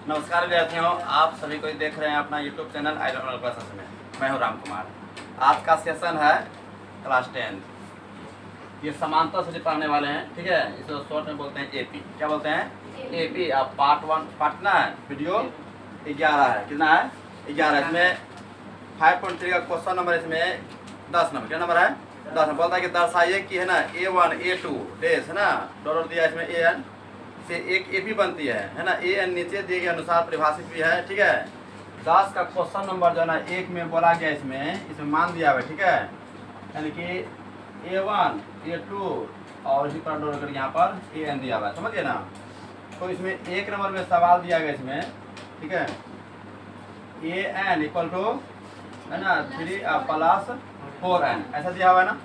नमस्कार विद्यार्थियों, आप सभी को देख रहे हैं अपना YouTube चैनल आइडियल क्लासेस में। मैं हूं राम कुमार। आज का सेशन है क्लास 10। ये समांतर से पढ़ने वाले हैं, ठीक है। इसे शॉर्ट में बोलते हैं एपी। क्या बोलते हैं? एपी। अब पार्ट 1 पार्ट कितना है? वीडियो 11 है। कितना है? 11। इसमें 5.3 का क्वेश्चन नंबर, इसमें 10 नंबर। क्या नंबर है? 10 बोलता है कि दर्शाइए कि है ना A1 A2 डेश है ना, डॉलर दिया इसमें AN से एक एपी बनती है ना। AN नीचे दिए गए अनुसार परिभाषित भी है, ठीक है। 10 का क्वेश्चन नंबर जो है ना 1 में बोला गया, इसमें मान दिया हुआ है, ठीक है। यानी कि A1 A2 और इसी पर डॉलर यहाँ पर AN दिया हुआ है, समझिए ना। तो इसमें 1 नंबर में सवाल दिया गया इसमें, ठीक है। AN इक्वल टू है ना 3 प्लस 4N ऐसा दिया हुआ है ना।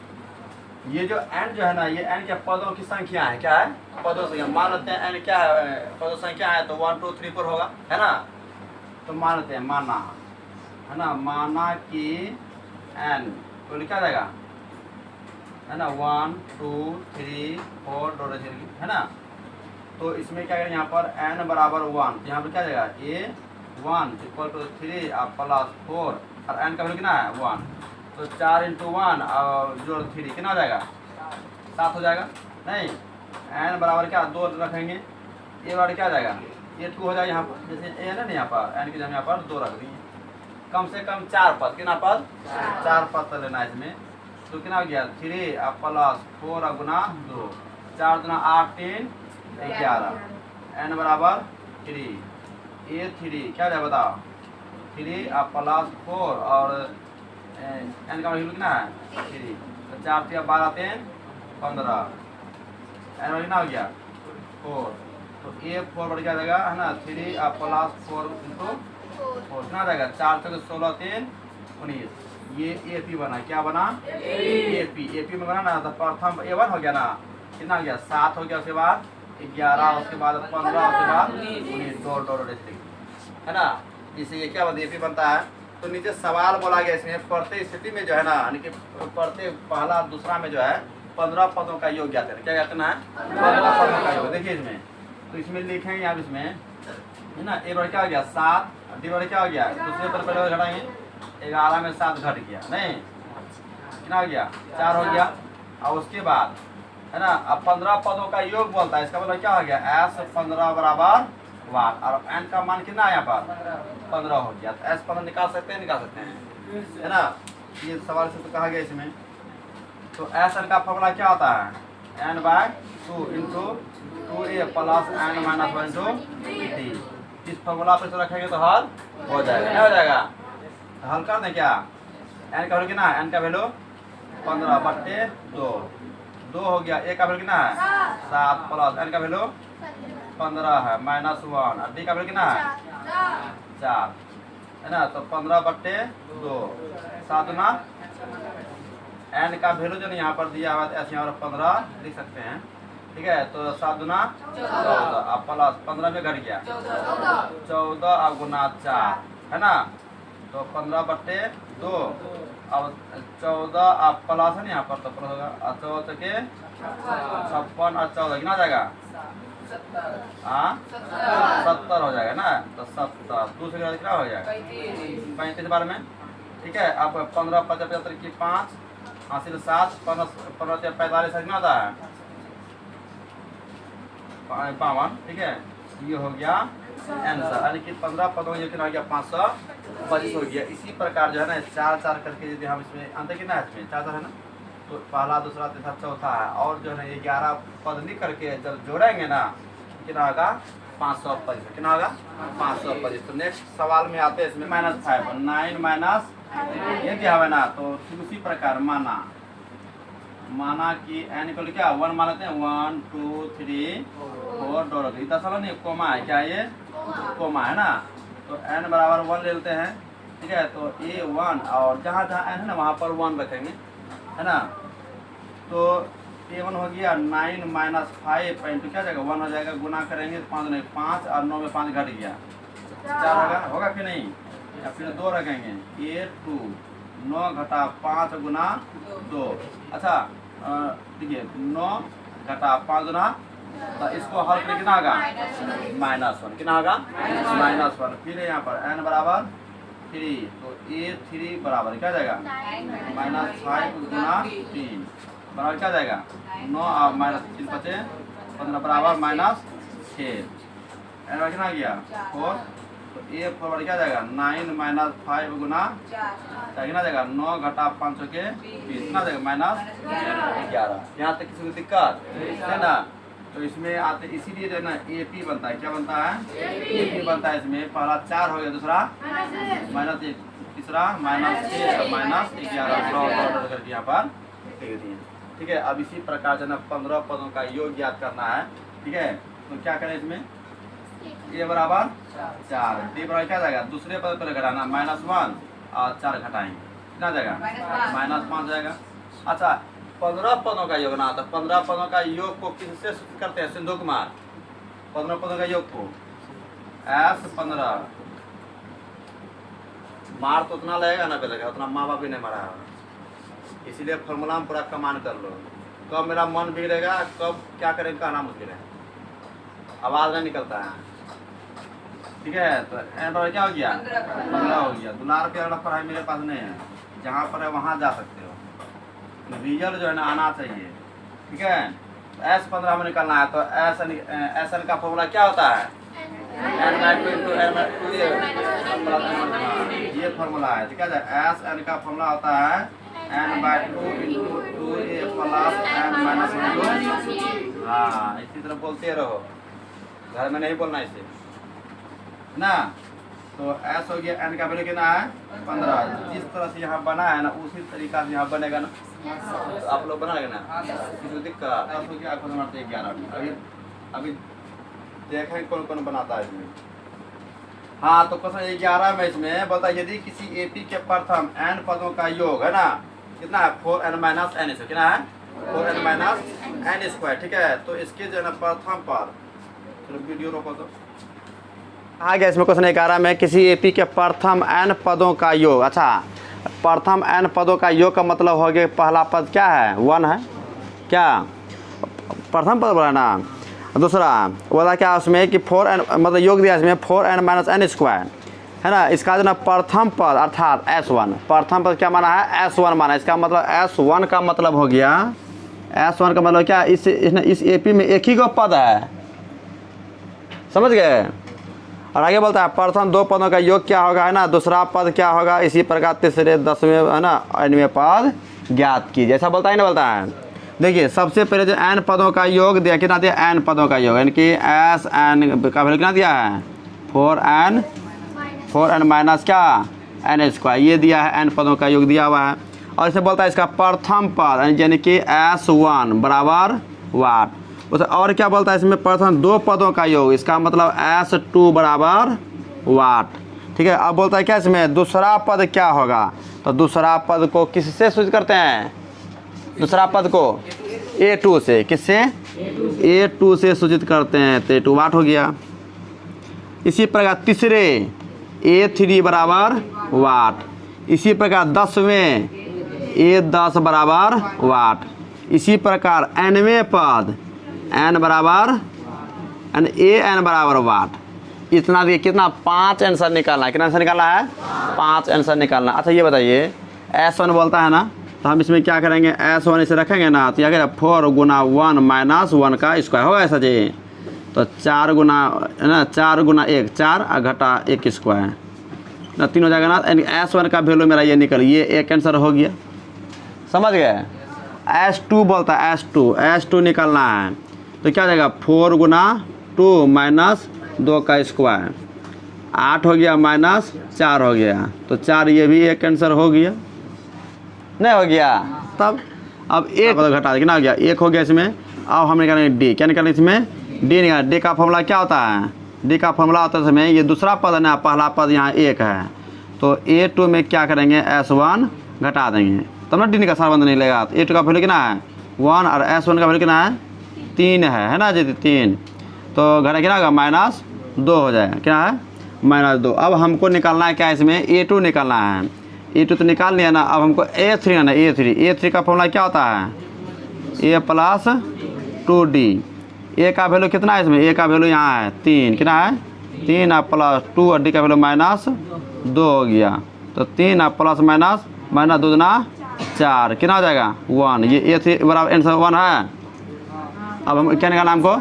ये जो n जो है ना, ये n के पदों की संख्या है। क्या है? पदों संख्या। मान लेते हैं n क्या है? पदों संख्या है तो 1 2 3 4 होगा, है ना। तो मान लेते हैं, माना है ना, माना कि n तो लिखा जाएगा है ना 1 2 3 4 डॉट है ना। तो इसमें क्या करें, यहाँ पर n बराबर 1, यहाँ पर क्या जाएगा A1 इक्वल टू 3 प्लस 4 और n का वैल्यू कितना है 1। तो 4 × 1 और जोड़ 3 कितना हो जाएगा? 7 हो जाएगा। नहीं, n बराबर क्या 2 रखेंगे, ए बराबर क्या हो जाएगा A2 हो जाएगा। यहाँ पर जैसे a है ना, यहाँ पर n की जगह यहाँ पर 2 रख दिए। कम से कम 4 पद, कितना पद? 4 पद लेना है इसमें। तो कितना हो गया 3 प्लस 4 गुना 2, 4 गुना 8 3 11, n बराबर 3 A3 क्या हो जाएगा बताओ? 3 प्लस 4 और n का वैल्यू कितना है 3। तो 4 3 12 3 15, n वैल्यू कितना हो गया 4। तो A4 बढ़ क्या जाएगा है ना 3 प्लस 4 इंटू 4 कितना जाएगा 4 3 16 3 19। ये AP बना। क्या बना? AP में बना ना। तो प्रथम A1 हो गया ना, कितना हो गया 7 हो गया, उसके बाद 11, उसके बाद 15, उसके बाद 19 डॉट है ना। इसे ये क्या AP बनता है। तो नीचे सवाल बोला गया इसमें प्रत्येक स्थिति में जो है ना, यानी कि प्रत्येक पहला दूसरा में जो है 15 पदों का योग ज्ञात है। क्या ज्ञात करना है? 15 पदों का योग। देखिए इसमें, तो इसमें लिखेंगे आप इसमें है ना। ए बड़ा क्या हो गया 7, डी बड़ा क्या हो गया, दूसरे पर पहले घटाएंगे 11 में 7 घट गया, नहीं कितना हो गया 4 हो गया। और उसके बाद है ना अब 15 पदों का योग बोलता है। इसका मतलब क्या हो गया S 15 बराबर 1 और n का मान कितना है यहाँ पर 15 हो गया। तो S 15 निकाल सकते हैं, है ना। ये सवाल से तो कहा गया इसमें। तो S n का फॉर्मूला क्या होता है n/2 into 2a plus n minus 1 into d। इस फॉर्मूला पे तो रखेंगे तो हल हो जाएगा। क्या हो जाएगा? तो हल कर दें क्या? n का वैल्यू कितना है? n का वैल्यू 15/2 2 हो गया। a का वैल्यू कितना है 7 प्लस n का वैल्यू 15 है माइनस 1 और डी का वैल्यू कितना है 4 है ना। तो 15/2 7 गुना n का वैल्यू जो यहाँ पर दिया हुआ है ऐसे यहाँ पर 15 लिख सकते हैं, ठीक है। तो 7 गुना 14 अब प्लस 15 में घट गया 14 अब गुना 4 है ना। तो 15/2 अब 14 अब प्लस है ना यहाँ पर, तो प्लस होगा 14 के 56 और 14 कितना जाएगा 70 हो जाएगा ना। तो 70 दूसरे कितना हो जाएगा 35 बार में, ठीक है। अब 15 75 की 5 हासिल 7 15 45 कितना होता है 52, ठीक है। ये हो गया आंसर, यानी कि 15 पदों ये कितना हो गया 525 हो गया। इसी प्रकार जो है ना 4 4 करके यदि हम इसमें अंतर कितना है इसमें 4 4 है ना, तो पहला दूसरा तीसरा चौथा है। और जो है ना 11 पद लिख करके जब जोड़ेंगे ना कितना होगा 525। कितना होगा 525। तो नेक्स्ट सवाल में आते हैं इसमें -5 9 माइनस ये दिया हुआ है ना। तो उसी प्रकार माना कि n इक्वल क्या 1 मान लेते हैं 1 2 3 4 डॉलर इतना सारा नहीं कोमा है। क्या ये कोमा है ना। तो n बराबर 1 ले लेते हैं, ठीक है। तो A1 और जहाँ जहाँ n है ना वहाँ पर 1 रखेंगे, है ना। तो A1 हो गया 9 माइनस 5 इंटू क्या जाएगा 1 हो जाएगा। गुना करेंगे 5 नहीं 5 और 9 में 5 घट गया 4 होगा कि नहीं। या फिर 2 रखेंगे A2 9 घटा 5 गुना 2। अच्छा देखिए 9 घटा 5 गुना तो इसको हल करके कितना होगा -1, कितना होगा -1। फिर यहाँ पर n बराबर 3, तो A3 बराबर क्या जाएगा -5 गुना 3 बराबर क्या जाएगा 9 और -3 बचे 15 बराबर -6। n बराबर कितना आ गया 4, तो A4 बराबर क्या जाएगा 9 -5 गुना कितना जाएगा 9 घटा 5 के 20 कितना जाएगा -11। यहाँ तक किसी को दिक्कत है ना। तो इसमें आते इसीलिए जो है ना AP बनता है, क्या बनता है AP बनता है। इसमें पहला 4 हो गया, दूसरा -1, तीसरा -6 -11 करके यहाँ पर लिख दिए। ठीक है, अब इसी प्रकार जो है ना 15 पदों का योग ज्ञात करना है। ठीक है, तो क्या करें इसमें A बराबर 4, D बराबर क्या जाएगा दूसरे पद पर घटाना -1 और 4 घटाएंगे कितना जाएगा -5 जाएगा। अच्छा 15 पदों का योग ना, तो 15 पदों का योग को किससे सूचित करते हैं सिंधु कुमार। 15 पदों का योग को S15 मार तो उतना लगेगा ना लगेगा उतना माँ बाप भी नहीं मारा है, इसीलिए फॉर्मूला में पूरा कमान कर लो। कब मेरा मन बिगड़ेगा कब क्या करेंगे कहना मुश्किल है, आवाज़ नहीं निकलता है। ठीक है, तो एन पर क्या हो गया 15 हो गया। दुलार पे अगला पढ़ाई मेरे पास नहीं है, जहाँ पर है वहाँ जा सकते हो, रिजल्ट जो है ना आना चाहिए। ठीक है, तो S15 में निकलना है, तो SN का फॉर्मूला क्या होता है n/2 ये फॉर्मूला है। ठीक है, SN का फॉर्मूला होता है n/2 × 2a + n-1। हाँ, इसी तरह बोलते रहो, घर में नहीं बोलना इसे ना। तो S हो गया, n का वैल्यू कितना है 15। जिस तरह से यहाँ बना है ना उसी तरीका से यहाँ बनेगा ना, तो आप लोग बना लेना किसी दिक्कत 10 हो गया 11। अभी देखें कौन कौन बनाता है इसमें। हाँ, तो क्वेश्चन 11 में इसमें बोलता है यदि किसी AP के प्रथम n पदों का योग है ना कितना है 4n - n स्क्वायर, कितना है 4n - n स्क्वायर। ठीक है, तो इसके जो है ना प्रथम पद, चलो वीडियो रोको तो आ गया इसमें क्वेश्चन 11 में किसी AP के प्रथम n पदों का योग। अच्छा, प्रथम n पदों का योग का मतलब हो गया पहला पद क्या है 1 है, क्या प्रथम पद बोला ना। दूसरा बोला क्या उसमें कि 4n मतलब योग दिया इसमें 4n - n स्क्वायर है ना। इसका जो ना प्रथम पद अर्थात S1, प्रथम पद क्या माना है S1 माना। इसका मतलब S1 का मतलब हो गया S1 का मतलब क्या इस AP में एक ही को पद है, समझ गए। और आगे बोलता है प्रथम 2 पदों का योग क्या होगा है ना, दूसरा पद क्या होगा, इसी प्रकार तीसरे 10वें है ना nवें पद ज्ञात कीजिए, ऐसा बोलता है ना। बोलता है देखिए सबसे पहले जो n पदों का योग दिया कितना दिया n पदों का योग, यानी कि SN का वैल्यू कितना दिया है 4n - क्या n स्क्वायर, ये दिया है n पदों का योग दिया हुआ है। और इसे बोलता है इसका प्रथम पद यानी कि S1 बराबर वाट। उसे और क्या बोलता है इसमें प्रथम 2 पदों का योग, इसका मतलब S2 बराबर वाट। ठीक है, अब बोलता है क्या इसमें दूसरा पद क्या होगा, तो दूसरा पद को किससे सूचित करते हैं, दूसरा पद को A2 से, किससे A2 से सूचित करते हैं, तो A2 वाट हो गया। इसी प्रकार तीसरे A3 बराबर वाट, इसी प्रकार 10वें A10 बराबर वाट, इसी प्रकार nवें पद n बराबर AN बराबर वाट। इतना देखिए कितना 5 आंसर निकालना है, कितना आंसर निकालना है 5 आंसर निकालना। अच्छा ये बताइए S1 बोलता है ना, तो हम इसमें क्या करेंगे S1 इसे रखेंगे ना, तो क्या 4 × 1 - 1 का स्क्वायर होगा ऐसा जी, तो 4 गुना है ना 4 × 1 4 और घटा 1 स्क्वायर ना 3 हो जाएगा ना। यानी S1 का वैल्यू मेरा ये निकल, ये एक आंसर हो गया, समझ गए। S2 बोलता है S2 निकलना है, तो क्या हो जाएगा 4 × 2 - 2 का स्क्वायर 8 हो गया -4 हो गया, तो 4 ये भी एक आंसर हो गया, नहीं हो गया। तब अब एक घटा कितना हो गया 1 हो गया इसमें। अब हम निकालेंगे D, क्या निकालेंगे इसमें D निकाल। D का फॉर्मूला क्या होता है, D का फॉर्मूला होता है इसमें ये दूसरा पद है ना, पहला पद यहाँ 1 है, तो A2 में क्या करेंगे S1 घटा देंगे, तब ना D का सारबंध नहीं लेगा। तो A2 का वैल्यू कितना है 1 और S1 का वैल्यू कितना है 3 है ना जी 3, तो घटा कितना होगा -2 हो जाएगा, क्या है -2। अब हमको निकालना है क्या इसमें A2 निकालना है, A2 तो निकाल लिया ना। अब हमको A3 A3 का फॉर्मूला क्या होता है A + 2D, ए का वैल्यू कितना है इसमें, ए का वैल्यू यहाँ है 3, कितना है 3 और प्लस 2 और डी का वैल्यू -2 हो गया। तो 3 और प्लस माइनस 2 दूना 4, कितना हो जाएगा 1। ये ए थी बराबर आंसर 1 है। अब हम क्या निकालना हमको,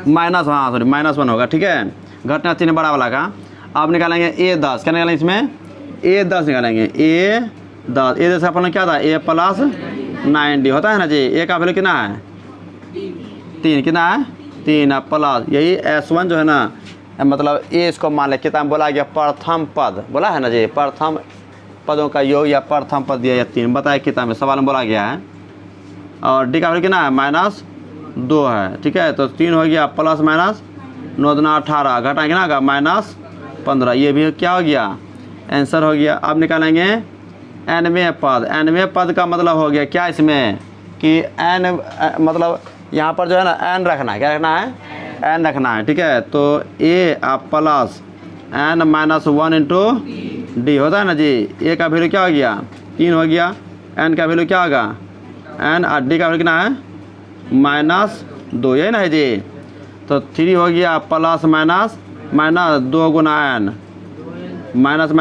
माइनस, हाँ सॉरी -1 होगा, ठीक है, घटना चिन्ह बड़ा वाला का। अब निकालेंगे A10, क्या निकालेंगे इसमें A10 निकालेंगे, A10 का फलन क्या था A प्लस 9D होता है ना जी। ए का वैल्यू कितना है 3, कितना है 3 प्लस यही S1 जो है ना, मतलब ए इसको मान ले किताब में बोला गया प्रथम पद, बोला है ना जी, प्रथम पदों का योग या प्रथम पद दिया या 3 बताया किताब में, सवाल में बोला गया है। और डी का वैल्यू कितना है -2 है, ठीक है। तो 3 हो गया प्लस माइनस 9 दूना 18, घटा कितना होगा -15, ये भी क्या हो गया आंसर हो गया। अब निकालेंगे nवें पद। nवें पद का मतलब हो गया क्या इसमें कि n मतलब यहाँ पर जो है ना n रखना है, क्या रखना है n रखना है, ठीक है। तो a plus n-1 into D होता है ना जी। a का वैल्यू क्या हो गया 3 हो गया, n का वैल्यू क्या होगा n और डी का वैल्यू कितना है -2, यही ना है जी। तो 3 हो गया प्लस माइनस 2 गुना n, माइनस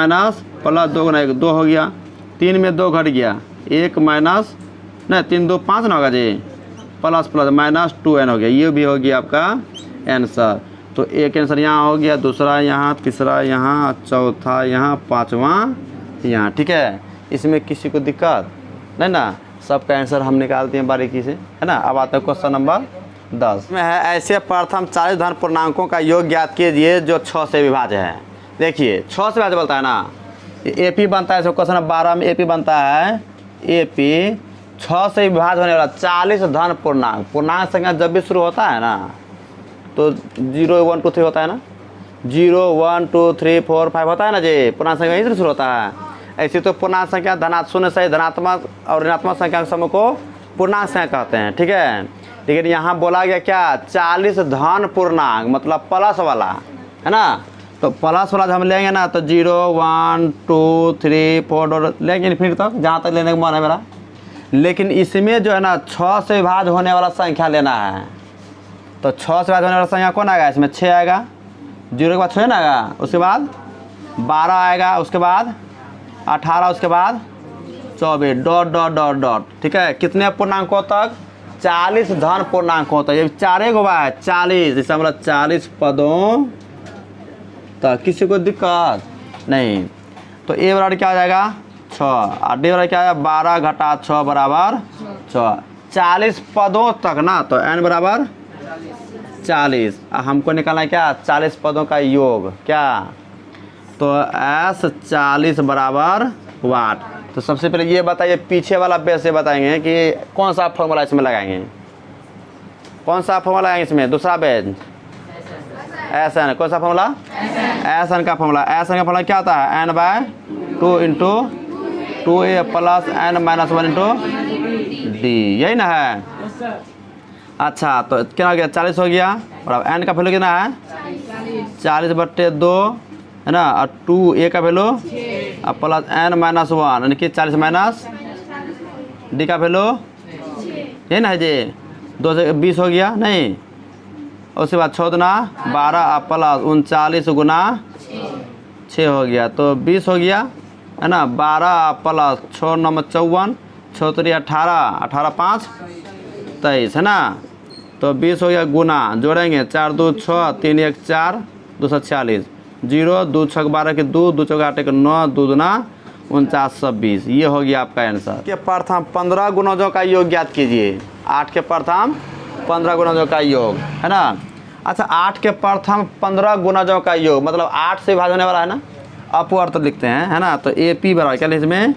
प्लस 2 गुना 1, 2 हो गया, 3 में 2 घट गया, 1 माइनस नहीं 3 2 5 ना होगा जी, प्लस प्लस -2n हो गया। ये भी हो गया आपका आंसर। तो एक आंसर यहाँ हो गया, दूसरा यहाँ, तीसरा यहाँ, चौथा यहाँ, पाँचवा यहाँ, ठीक है। इसमें किसी को दिक्कत नहीं ना, सबका आंसर हम निकालते हैं बारीकी से, है ना। अब आता है क्वेश्चन नंबर 10 में है, ऐसे प्रथम 40 धन पूर्णांकों का योग ज्ञात कीजिए जो 6 से विभाज्य है। देखिए 6 से विभाज्य बोलता है ना, AP बनता है, क्वेश्चन नंबर 12 में AP बनता है, AP 6 से विभाज्य होने वाला 40 धन पूर्णांक। पूर्णांक संख्या जब भी शुरू होता है ना तो 0 1 2 3 होता है ना, 0 1 2 3 4 5 होता है ना जी, पूर्णांक संख्या यहीं से शुरू होता है। ऐसी तो पूर्णांक संख्या शून्य से धनात्मक और ऋणात्मक संख्या के समूह को पूर्णांक संख्या कहते हैं, ठीक है। लेकिन यहाँ बोला गया क्या 40 धन पूर्णांक मतलब प्लस वाला, है ना। तो प्लस वाला हम लेंगे ना तो 0 1 2 3 4 लेंगे फिर तक जहाँ तक लेने का मन है मेरा। लेकिन इसमें जो है ना 6 से विभाज्य होने वाला संख्या लेना है। तो 6 से विभाज्य होने वाला संख्या कौन आएगा इसमें 6 आएगा, 0 के बाद 6 ना आएगा, उसके बाद 12 आएगा, उसके बाद 18, उसके बाद 24 डॉट डॉट डॉट डॉट, ठीक है। कितने पूर्णांकों तक 40 धन पूर्णांकों तक, ये 4 को है 40, इसका मतलब 40 पदों तक। किसी को दिक्कत नहीं। तो ए बराबर क्या आ जाएगा 6 और डी बराबर क्या आएगा 12 घटा 6 बराबर 6, 40 पदों तक ना। तो n बराबर 40, हमको निकालना है क्या 40 पदों का योग क्या। तो S 40 बराबर वाट। तो सबसे पहले ये बताइए, पीछे वाला बेस से बताएंगे कि कौन सा फॉर्मूला इसमें लगाएंगे, कौन सा फॉर्मूला लगाएंगे इसमें, दूसरा बेस SN, कौन सा फॉर्मूला SN का फॉर्मूला। SN का फॉर्मूला क्या होता है n/2 into 2a plus n-1 into D, यही ना है। अच्छा तो क्या हो गया 40 हो गया, और n का वैल्यू कितना है 40/2 है ना, और 2a का वैल्यू और प्लस n-1 यानी कि 40 माइनस डी का वैल्यू यही ना है जी, 2 से 20 हो गया नहीं, उसके बाद 6 दूना 12 और प्लस 39 गुना 6 हो गया, तो 20 हो गया है ना। 12 प्लस 6 9 54, 6 3 18, 18 5 23 है ना। तो 20 हो गया गुना, जोड़ेंगे 4 2 6 3 1 4 246, 0 2 6 12 के 2 2 4 8 के 9 2 दूना 49 20, ये हो गया आपका आंसर। के प्रथम 15 गुणजों का योग ज्ञात कीजिए। 8 के प्रथम 15 गुणजों का योग है ना। अच्छा 8 के प्रथम 15 गुणजों का योग मतलब 8 से विभाज्य होने वाला है ना, अपवर्त लिखते हैं है ना। तो AP बराबर क्या लिखते हैं इसमें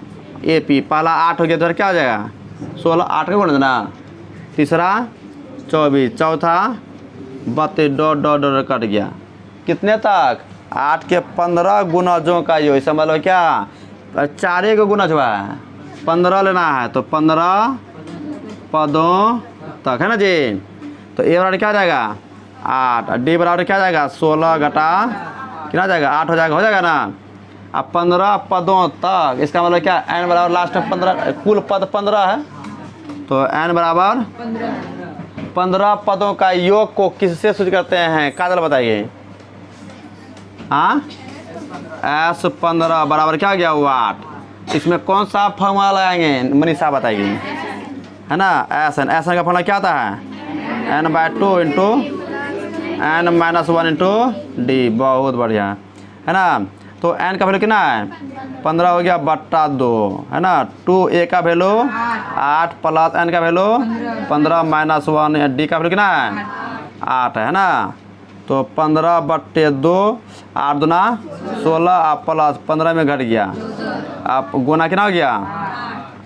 AP, पहला 8 हो गया तो क्या हो जाएगा 16, 8 का गुण देना, तीसरा 24, चौथा 32 डॉट डॉट डॉट कट गया, कितने तक 8 के 15 गुणजों का योग। इसका मतलब क्या 4 का गुणज हुआ है, 15 लेना है, तो 15 पदों तक है ना जी। तो ए बराबर क्या आ जाएगा 8, डी बराबर क्या आ जाएगा 16 घटा कितना जाएगा 8 हो जाएगा ना। अब 15 पदों तक, इसका मतलब क्या n बराबर लास्ट में 15, कुल पद 15 है, तो n बराबर 15 पदों का योग को किससे सूचित करते हैं? काजल बताइए। हाँ, S15 बराबर क्या गया? 8। इसमें कौन सा फॉर्मूला लगाएंगे? मनीषा बताइए, है ना। एस एन का फॉर्मूला क्या आता है? n/2 into n-1 into D. बहुत बढ़िया, है ना। तो n का वैल्यू कितना है? 15 हो गया बट्टा 2, है ना। 2a का वैल्यू 8 प्लस n का वैल्यू 15 माइनस 1, डी का वैल्यू कितना है? 8 है ना। तो 15/2, 8 दूना 16, आप प्लस 15 में घट गया, आप गुना कितना हो गया?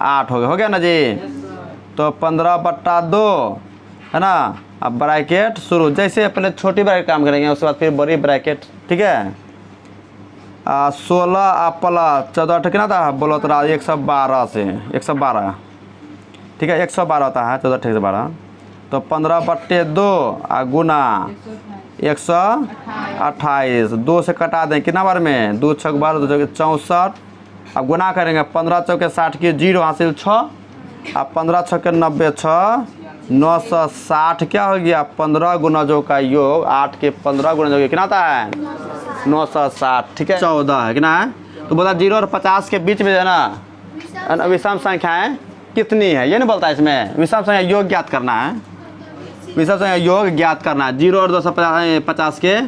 8 हो गया ना जी। तो 15/2, है ना। अब ब्रैकेट शुरू, जैसे पहले छोटी ब्रैकेट काम करेंगे उसके बाद फिर बड़ी ब्रैकेट, ठीक है। 16 प्लस 14 कितना था? बोलो तो 112 से 112, ठीक है। 112 होता है 14 से 12। तो 15/2 गुना 128, 2 से कटा दें कितना बार में? 2 6 12, 2 6 64। अब गुना करेंगे 15 चौके 60 की 0 हासिल 6, अब 15 छक्के 90, 6 960 क्या हो गया? 15 गुणजों का योग, 8 के 15 गुणजों का कितना आता है? 960, ठीक है। 14 है कितना है? तो बोला 0 और 50 के बीच में है ना विषम संख्याएं कितनी है, ये नहीं बोलता इसमें। विषम संख्या योग ज्ञात करना है, विषम संख्या योग ज्ञात करना है 0 और 250 के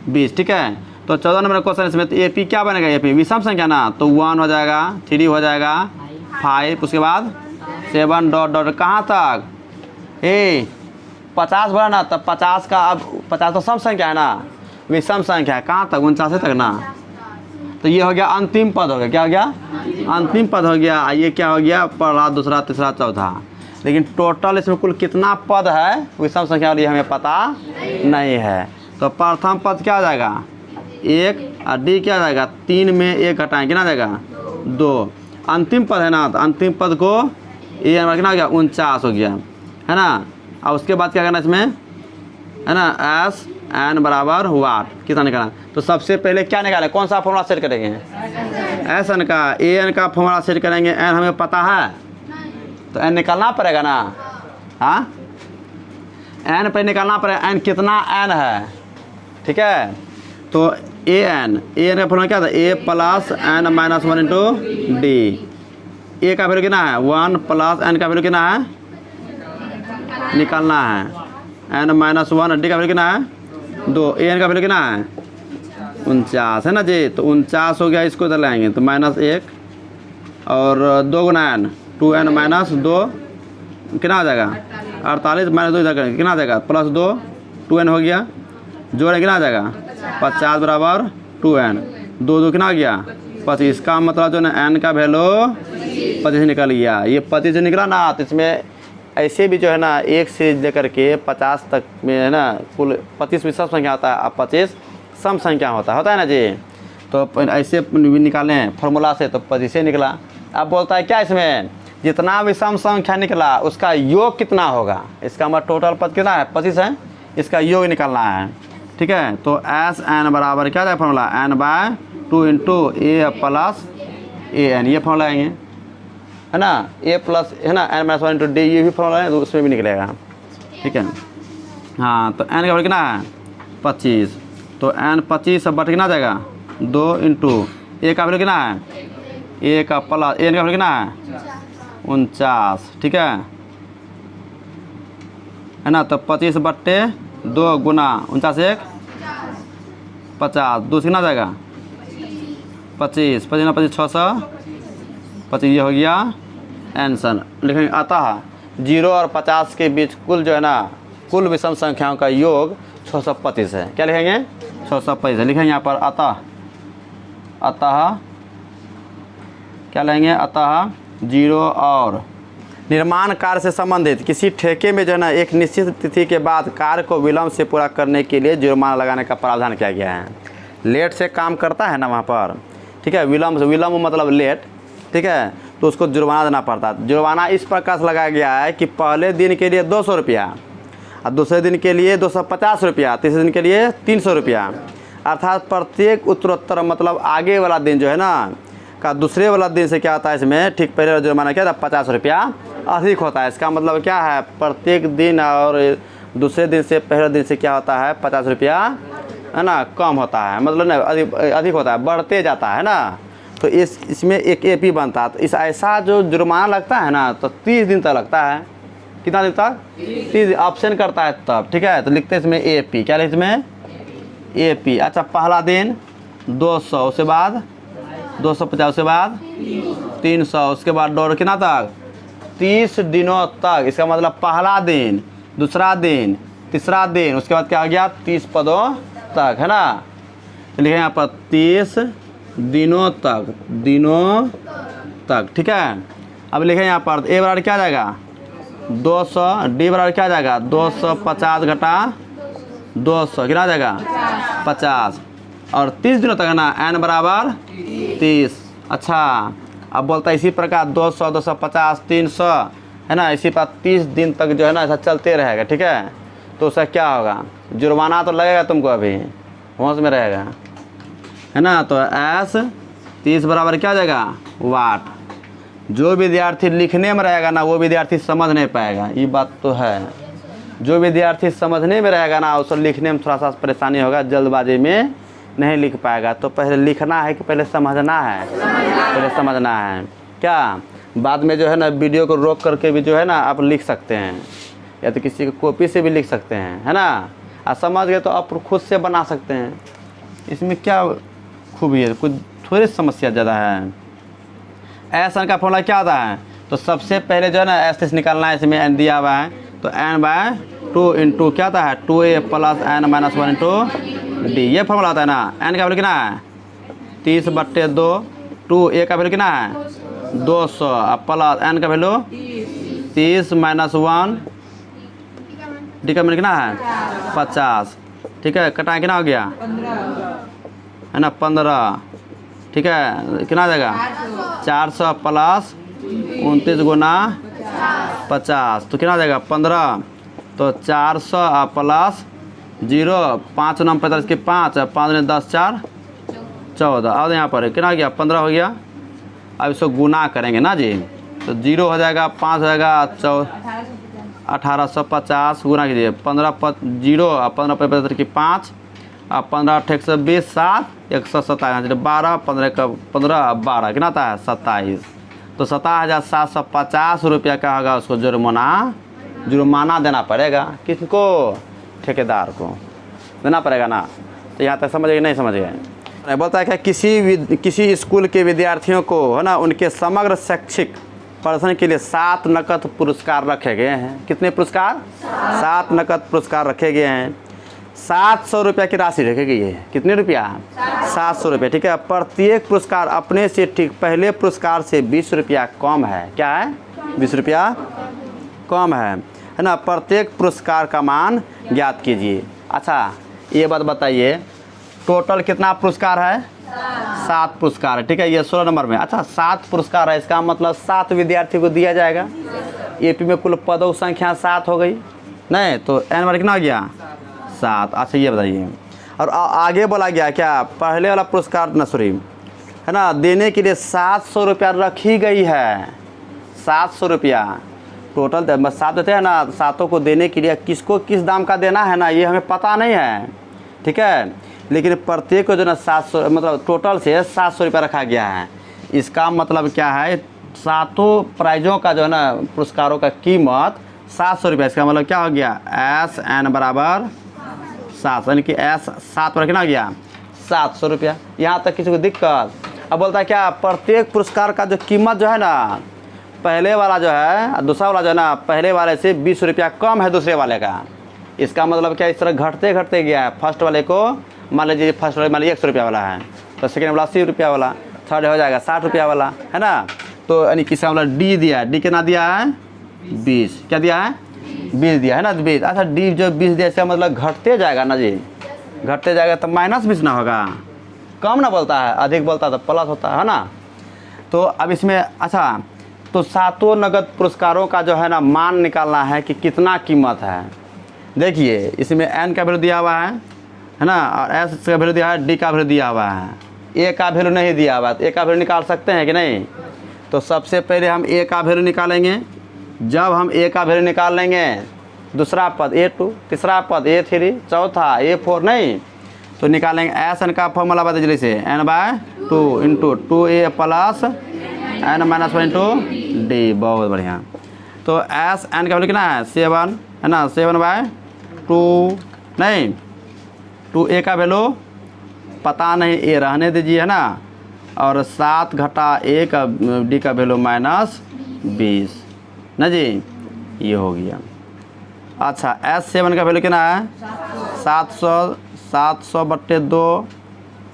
बीच, ठीक है। तो 14 नंबर क्वेश्चन इसमें। तो AP क्या बनेगा? AP विषम संख्या ना, तो 1 हो जाएगा, 3 हो जाएगा, 5, उसके बाद 7 डॉट कहाँ तक? 50 बड़ा ना, तब 50 का, अब 50 तो सम संख्या है ना, विषम संख्या है, कहाँ तक? 49 तक ना। तो ये हो गया अंतिम पद हो गया, क्या हो गया? अंतिम पद हो गया। ये क्या हो गया? पहला, दूसरा, तीसरा, चौथा। लेकिन टोटल इसमें कुल कितना पद है विषम संख्या वाली हमें पता नहीं है। तो प्रथम पद क्या हो जाएगा? 1, और डी क्या हो जाएगा? 3 में 1 घटाएं कितना जाएगा? 2। अंतिम पद है ना, तो अंतिम पद को ये कितना हो गया? 49 हो गया, है ना। और उसके बाद क्या करना इसमें, है ना, एस एन बराबर वाट कितना निकालना? तो सबसे पहले क्या निकालें? कौन सा फॉर्मूला सेट करेंगे? एस एन का, ए एन का फॉर्मूला सेट करेंगे। एन हमें पता है तो एन निकालना पड़ेगा ना। हाँ, एन पे निकालना पड़ेगा। एन कितना एन है, ठीक है। तो ए एन का फॉर्मूला क्या था? ए प्लस n-1 इंटू डी। ए का वैल्यू कितना है? 1 प्लस एन का वैल्यू कितना है? निकालना है n-1, डी का वैल्यू कितना है? 2, ए एन का वैल्यू कितना है? 49 है ना जी। तो 49 हो गया, इसको इधर लाएंगे तो -1 और 2 गुना n, 2n माइनस 2 कितना आ जाएगा? 48 माइनस 2 इधर करेंगे कितना आ जाएगा? +2, 2n हो गया, जोड़े कितना आ जाएगा? 50 बराबर 2n, 2 कितना आ गया? 25। का मतलब जो ना n का वैल्यू 25 निकल गया। ये 25 निकला ना, तो इसमें ऐसे भी जो है ना 1 से लेकर के 50 तक में है ना कुल 25 विषम संख्या होता है, अब 25 सम संख्या होता है ना जी। तो ऐसे निकालें फॉर्मूला से तो 25 से निकला। अब बोलता है क्या इसमें? जितना विषम संख्या निकला उसका योग कितना होगा? इसका मतलब टोटल पद कितना है? 25 है, इसका योग निकालना है, ठीक है। तो एस एन बराबर क्या है formula? n/2 into A plus A N, ये फॉर्मूला आएंगे, है ना। ए प्लस, है ना, n-1 इंटू डी, ये भी फॉर्मूला है, तो उसमें भी निकलेगा, ठीक है। हाँ, तो n का वैल्यू कितना है? 25। तो n 25 बट कितना जाएगा? 2 इंटू ए का वैल्यू कितना है? ए का प्लस एन का वैल्यू कितना है? 49, ठीक है ना। तो 25/2 गुना 49 1 50, 2 से कितना जाएगा? 25, 25 ना 25 600 25, ये हो गया आंसर। लिखेंगे अतः 0 और 50 के बीच कुल जो है ना कुल विषम संख्याओं का योग 625 है। क्या लिखेंगे? 625 है। लिखेंगे यहाँ पर अतः क्या लेंगे? अतः 0 और निर्माण कार्य से संबंधित किसी ठेके में जो है ना एक निश्चित तिथि के बाद कार्य को विलम्ब से पूरा करने के लिए जुर्माना लगाने का प्रावधान किया गया है। लेट से काम करता है ना वहाँ पर, ठीक है, विलम्ब मतलब लेट, ठीक है, तो उसको जुर्माना देना पड़ता है। जुर्माना इस प्रकार से लगाया गया है कि पहले दिन के लिए 200 रुपया और दूसरे दिन के लिए 250 रुपया, तीसरे दिन के लिए 300 रुपया, अर्थात प्रत्येक उत्तरोत्तर मतलब आगे वाला दिन जो है ना का दूसरे वाला दिन से क्या होता है, इसमें ठीक पहले जुर्माना क्या था 50 रुपया अधिक होता है। इसका मतलब क्या है, प्रत्येक दिन और दूसरे दिन से पहले दिन से क्या होता है 50 रुपया है ना कम होता है, मतलब ना अधिक होता है, बढ़ते जाता है ना। तो इसमें एक AP बनता है। तो इस ऐसा जो जुर्माना लगता है ना तो 30 दिन तक लगता है। कितना दिन तक? 30 ऑप्शन करता है तब, ठीक है। तो लिखते हैं इसमें AP, क्या लिखते इसमें AP। अच्छा, पहला दिन 200, उसके बाद 250, उसके बाद 300, उसके बाद डॉलर कितना तक 30 दिनों तक। इसका मतलब पहला दिन, दूसरा दिन, तीसरा दिन, उसके बाद क्या आ गया 30 पदों तक, है ना। लिखे यहाँ पर 30 दिनों तक, ठीक है। अब लिखे यहाँ पर A बराबर क्या आ जाएगा 200, D बराबर क्या आ जाएगा 250 घटा 200, कितना आ जाएगा 50, और 30 दिनों तक है ना, N बराबर 30। अच्छा, अब बोलता है इसी प्रकार 200, 250, 300 है ना, इसी पर 30 दिन तक जो है ना ऐसा चलते रहेगा, ठीक है। तो उसका क्या होगा, जुर्माना तो लगेगा तुमको, अभी होश में रहेगा, है ना। तो S 30 बराबर क्या हो जाएगा वाट। जो विद्यार्थी लिखने में रहेगा ना वो विद्यार्थी समझ नहीं पाएगा, ये बात तो है। जो विद्यार्थी समझने में रहेगा ना उसको लिखने में थोड़ा सा परेशानी होगा, जल्दबाजी में नहीं लिख पाएगा। तो पहले लिखना है कि पहले समझना है? पहले समझना है। क्या बाद में जो है ना वीडियो को रोक करके भी जो है ना आप लिख सकते हैं, या तो किसी की कॉपी से भी लिख सकते हैं, है ना। आप समझ गए तो आप खुद से बना सकते हैं। इसमें क्या खूबी है, कुछ थोड़ी समस्या ज़्यादा है। एस एन का फॉर्मूला क्या होता है, तो सबसे पहले जो है ना एस निकालना है। इसमें एन दिया हुआ है तो n/2 इंटू क्या होता है 2a plus n-1 into D, ये फॉर्मूला होता है ना। n का वैल्यू कितना है 30/2, 2a का वैल्यू कितना है 200 प्लस n का वैल्यू 30-1, डी का वैल्यू कितना है 50, ठीक है। कटाएं कितना हो गया है ना 15, ठीक है। कितना आ जाएगा 400 प्लस 29 गुना 50, तो कितना आ जाएगा 15। तो 400 प्लस 0, 5 9 45 के 5, 5 ने 10 4 14, और यहाँ पर कितना हो गया 15 हो गया। अब इसको गुना करेंगे ना जी, तो 0 हो जाएगा, 5 हो जाएगा 1850, गुना कीजिए 15 0 और 15 75 की 5 और 15 8 120, 7 127, 12 15 का 15 12 कितना आता है 27। तो 27,750 रुपया का होगा, उसको जुर्माना देना पड़ेगा। किसको? ठेकेदार को देना पड़ेगा ना। तो यहाँ तक समझ गए नहीं समझ गए? बोलता है कि किसी स्कूल के विद्यार्थियों को है ना उनके समग्र शैक्षिक प्रदर्शन के लिए 7 नकद पुरस्कार रखे गए हैं। कितने पुरस्कार? 7 नकद पुरस्कार रखे गए हैं। 700 रुपया की राशि रखी गई है। कितने रुपया? 700 रुपया, ठीक है। प्रत्येक पुरस्कार अपने से ठीक पहले पुरस्कार से 20 रुपया कम है। क्या है? 20 रुपया कम है ना। प्रत्येक पुरस्कार का मान ज्ञात कीजिए। अच्छा, ये बात बताइए, टोटल कितना पुरस्कार है? 7 पुरस्कार है, ठीक है। ये 16 नंबर में। अच्छा, 7 पुरस्कार है, इसका मतलब 7 विद्यार्थी को दिया जाएगा। AP में कुल पदों की संख्या 7 हो गई नहीं, तो n बार कितना हो गया 7। अच्छा, ये बताइए, और आगे बोला गया क्या पहले वाला पुरस्कार नसरी है ना देने के लिए 700 रुपया रखी गई है। 700 रुपया टोटल 7 देते हैं ना, 7 को देने के लिए किसको किस दाम का देना है ना ये हमें पता नहीं है, ठीक है। लेकिन प्रत्येक को जो ना 700 मतलब टोटल से 700 रुपया रखा गया है। इसका मतलब क्या है, 7 प्राइजों का जो है ना पुरस्कारों का कीमत 700 रुपया। इसका मतलब क्या हो गया SN बराबर 7, यानी कि S 7 पर कितना हो गया 700 रुपया। यहाँ तक किसी को दिक्कत? अब बोलता है क्या प्रत्येक पुरस्कार का जो कीमत जो है ना पहले वाला जो है दूसरा वाला जो है ना पहले वाले से 20 रुपया कम है दूसरे वाले का। इसका मतलब क्या इस तरह घटते घटते गया है। फर्स्ट वाले को मान लीजिए फर्स्ट वाले मान लीजिए 100 रुपया वाला है, तो सेकेंड वाला 80 रुपया वाला, थर्ड हो जाएगा 60 रुपया वाला, है ना। तो यानी किसका मतलब D दिया है। D कितना दिया है 20, क्या दिया है 20 दिया है ना 20। अच्छा, D जो 20 दिया इसका मतलब घटते जाएगा ना जी, घटते जाएगा तो -20 ना होगा, कम ना बोलता है, अधिक बोलता है तो प्लस होता है ना। तो अब इसमें अच्छा, तो 7 नगद पुरस्कारों का जो है ना मान निकालना है कि कितना कीमत है। देखिए इसमें N का वैल्यू दिया हुआ है ना, और S का वैल्यू दिया है, D का वैल्यू दिया हुआ है ए का वैल्यू नहीं दिया हुआ, ए का वैल्यू निकाल सकते हैं कि नहीं? तो सबसे पहले हम ए का वैल्यू निकालेंगे। जब हम ए का वैल्यू निकाल लेंगे, दूसरा पद A2, तीसरा पद A3, चौथा A4 नहीं, तो निकालेंगे एस एन का फॉर्मूला बता जल्दी से, n/2 into 2a plus n-1 into D. बहुत बढ़िया। तो एस एन का वैल्यू कितना है? 7 है ना, 7/2 नहीं, 2a का वैल्यू पता नहीं, ए रहने दीजिए है ना, और 7 घटा 1 डी का वैल्यू -20 ना जी, ये हो गया। अच्छा S7 का वैल्यू कितना है? 700/2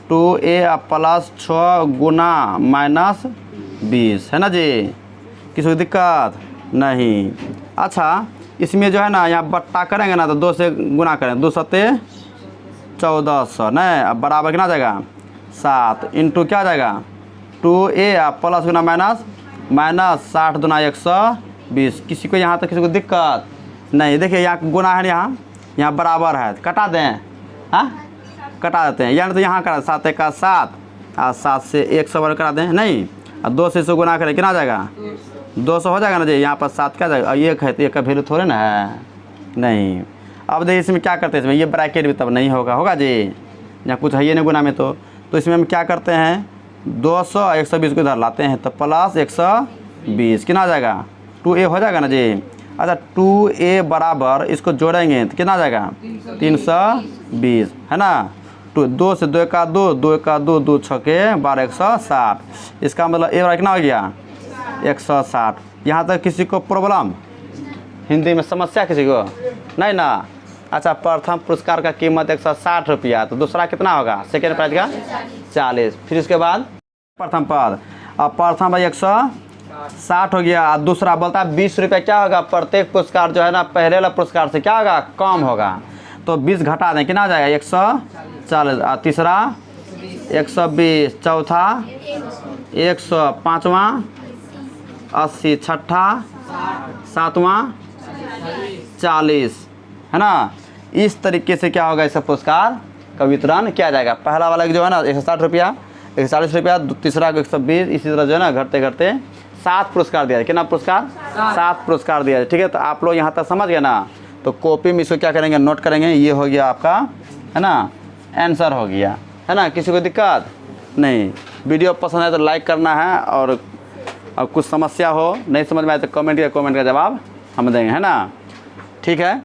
2a प्लस 6 गुना -20 है ना जी। किसी को दिक्कत नहीं? अच्छा इसमें जो है ना, यहाँ बट्टा करेंगे ना तो 2 से गुना करें, 2 सत्ते 1400 नहीं, अब बराबर कितना जाएगा? 7 इंटू क्या जाएगा? 2a प्लस गुना -60 दुना 120। किसी को यहाँ तक किसी को दिक्कत नहीं? देखिए यहाँ गुना है, यहाँ बराबर है, कटा दें, हाँ कटा देते हैं, यानी तो यहाँ करा 7 का 7 और 7 से 100 बार करा दें नहीं, और 2 से इसको गुना करें कितना जाएगा? 200 हो जाएगा ना जी। यहाँ पर 7 क्या जाएगा? और 1 है तो 1 का वैल्यू थोड़े ना है, नहीं। अब देखिए इसमें क्या करते हैं, इसमें ये ब्रैकेट भी तब नहीं होगा जी, यहाँ कुछ है ये नहीं गुना में। तो इसमें हम क्या करते हैं, 200 120 को इधर लाते हैं, तो प्लस 120 कितना आ जाएगा? 2a हो जाएगा ना जी। अच्छा 2a बराबर इसको जोड़ेंगे तो कितना आ जाएगा? 320 है ना। 2 से 2 का 2, 2 का 2, 2 छके 12, 160। इसका मतलब ए बराबर कितना हो गया? 160। यहाँ तक किसी को प्रॉब्लम? हिंदी में समस्या किसी को नहीं ना? अच्छा प्रथम पुरस्कार का कीमत 160 रुपया, तो दूसरा कितना होगा? सेकेंड प्राइज का 40। फिर इसके बाद प्रथम पद, अब प्रथम भाई 160 हो गया, दूसरा बोलता है 20 रुपये क्या होगा? प्रत्येक पुरस्कार जो है ना पहले वाला पुरस्कार से क्या होगा? कम होगा। तो 20 घटा दें, कितना आ जाएगा? 140। तीसरा 120, चौथा 100, पाँचवा 80, छठा 7वां 40 है ना। इस तरीके से क्या होगा? इसका पुरस्कार का वितरण किया जाएगा। पहला वाला जो है ना 160 रुपया, 140 रुपया, तीसरा 120, इसी तरह जो है ना घटते घटते 7 पुरस्कार दिया है। कितना पुरस्कार? 7 पुरस्कार दिया है। ठीक है, तो आप लोग यहाँ तक समझ गए ना। तो कॉपी में इसको क्या करेंगे? नोट करेंगे। ये हो गया आपका है ना, आंसर हो गया है ना। किसी को दिक्कत नहीं? वीडियो पसंद है तो लाइक करना है, और कुछ समस्या हो नहीं समझ में आए तो कमेंट का जवाब हम देंगे है ना। ठीक है।